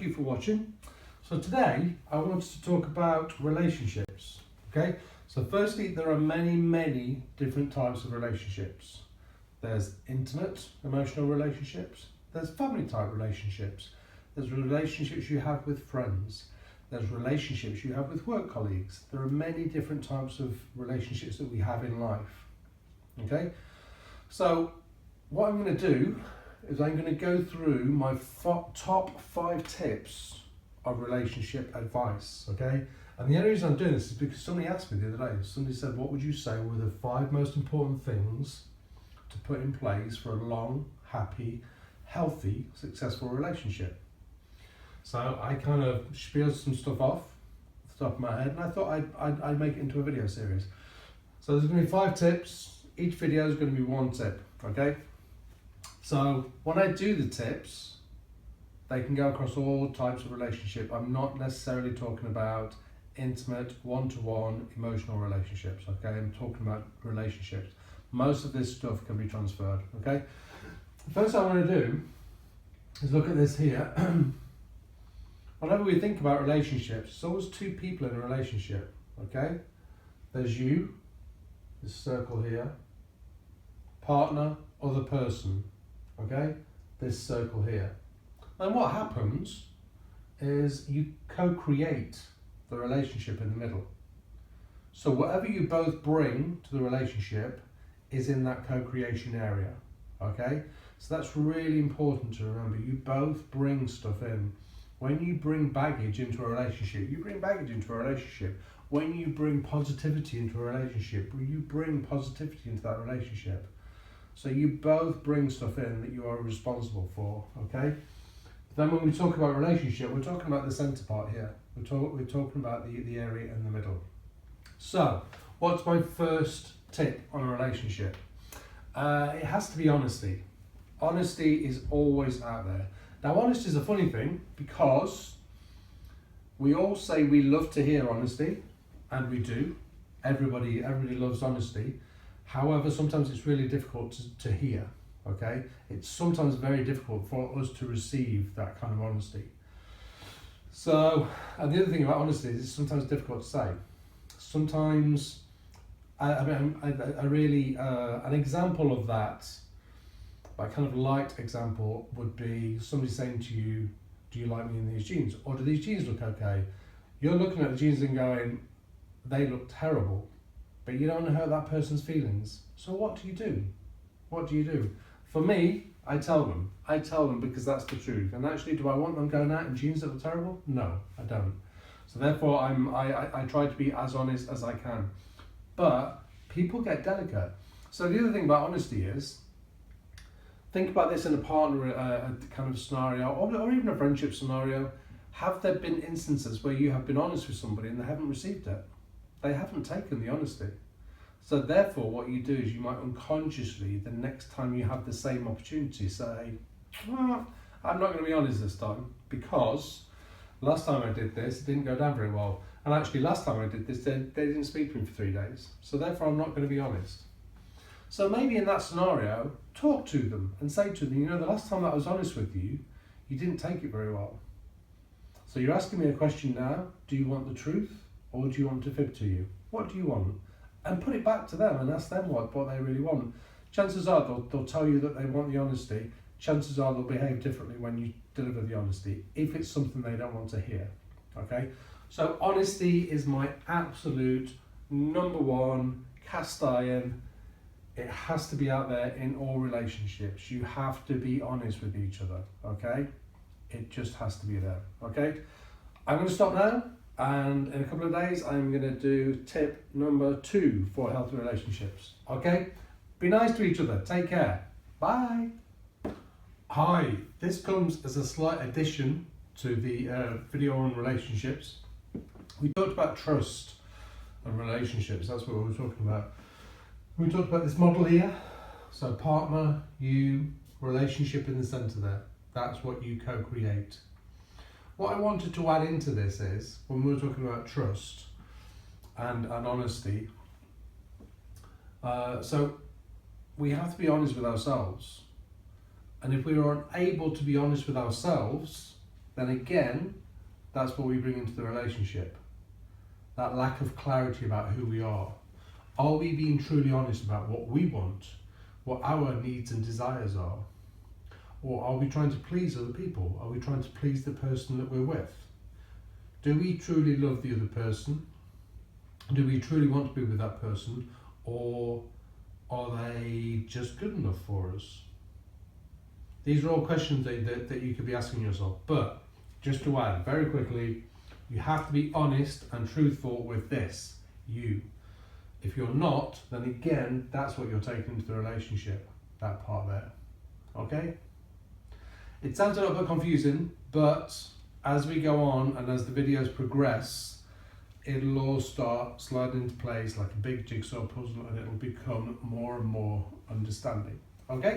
thank you for watching. So today I wanted to talk about relationships. Okay, so firstly, there are many different types of relationships. There's intimate emotional relationships, there's family type relationships, there's relationships you have with friends, there's relationships you have with work colleagues. There are many different types of relationships that we have in life. Okay, so what I'm going to do is I'm going to go through my top 5 tips of relationship advice. Okay, and the only reason I'm doing this is because somebody asked me the other day. Somebody said, what would you say were the 5 most important things to put in place for a long, happy, healthy, successful relationship? So I kind of spieled some stuff off the top of my head, and I thought I'd make it into a video series. So there's going to be 5 tips. Each video is going to be 1 tip. Okay, so when I do the tips, they can go across all types of relationship. I'm not necessarily talking about intimate, one-to-one emotional relationships. Okay, I'm talking about relationships. Most of this stuff can be transferred. Okay, the first thing I want to do is look at this here. Whenever we think about relationships, there's always 2 people in a relationship. Okay, there's you, this circle here, partner, other person. Okay, this circle here. And what happens is you co-create the relationship in the middle. So whatever you both bring to the relationship is in that co-creation area. Okay, so that's really important to remember. You both bring stuff in. When you bring baggage into a relationship, you bring baggage into a relationship. When you bring positivity into a relationship, you bring positivity into that relationship. So you both bring stuff in that you are responsible for. Okay. Then when we talk about relationship, we're talking about the centre part here. We're talking about the area in the middle. So, what's my first tip on a relationship? It has to be honesty. Honesty is always out there. Now, honesty is a funny thing because we all say we love to hear honesty, and we do. Everybody loves honesty. However, sometimes it's really difficult to hear. Okay, it's sometimes very difficult for us to receive that kind of honesty. So, and the other thing about honesty is it's sometimes difficult to say. Sometimes, an example of that, a kind of light example would be somebody saying to you, do you like me in these jeans? Or do these jeans look okay? You're looking at the jeans and going, they look terrible, but you don't know how that person's feelings. So what do you do? What do you do? For me, I tell them because that's the truth. And actually, do I want them going out in jeans that are terrible? No, I don't. So therefore, I try to be as honest as I can. But people get delicate. So the other thing about honesty is, think about this in a partner kind of scenario, or even a friendship scenario. Have there been instances where you have been honest with somebody and they haven't received it? They haven't taken the honesty. So therefore, what you do is you might unconsciously, the next time you have the same opportunity, say, I'm not going to be honest this time because last time I did this, it didn't go down very well. And actually, last time I did this, they didn't speak to me for 3 days. So therefore, I'm not going to be honest. So maybe in that scenario, talk to them and say to them, the last time that I was honest with you, you didn't take it very well. So you're asking me a question now, do you want the truth or do you want to fib to you? What do you want? And put it back to them and ask them what they really want. Chances are they'll tell you that they want the honesty. Chances are they'll behave differently when you deliver the honesty, if it's something they don't want to hear. Okay? So honesty is my absolute number 1 cast iron. It has to be out there in all relationships. You have to be honest with each other. Okay? It just has to be there. Okay? I'm going to stop now. And in a couple of days, I'm going to do tip number 2 for healthy relationships. Okay? Be nice to each other. Take care. Bye. Hi. This comes as a slight addition to the video on relationships. We talked about trust and relationships. That's what we were talking about. We talked about this model here. So partner, you, relationship in the centre there. That's what you co-create. What I wanted to add into this is, when we were talking about trust and honesty, so we have to be honest with ourselves. And if we are unable to be honest with ourselves, then again, that's what we bring into the relationship. That lack of clarity about who we are. Are we being truly honest about what we want, what our needs and desires are? Or are we trying to please other people? Are we trying to please the person that we're with? Do we truly love the other person? Do we truly want to be with that person? Or are they just good enough for us? These are all questions that you could be asking yourself. But just to add very quickly, you have to be honest and truthful with this, you. If you're not, then again, that's what you're taking into the relationship, that part there. Okay? It sounds a little bit confusing, but as we go on and as the videos progress, it'll all start sliding into place like a big jigsaw puzzle, and it'll become more and more understanding. Okay?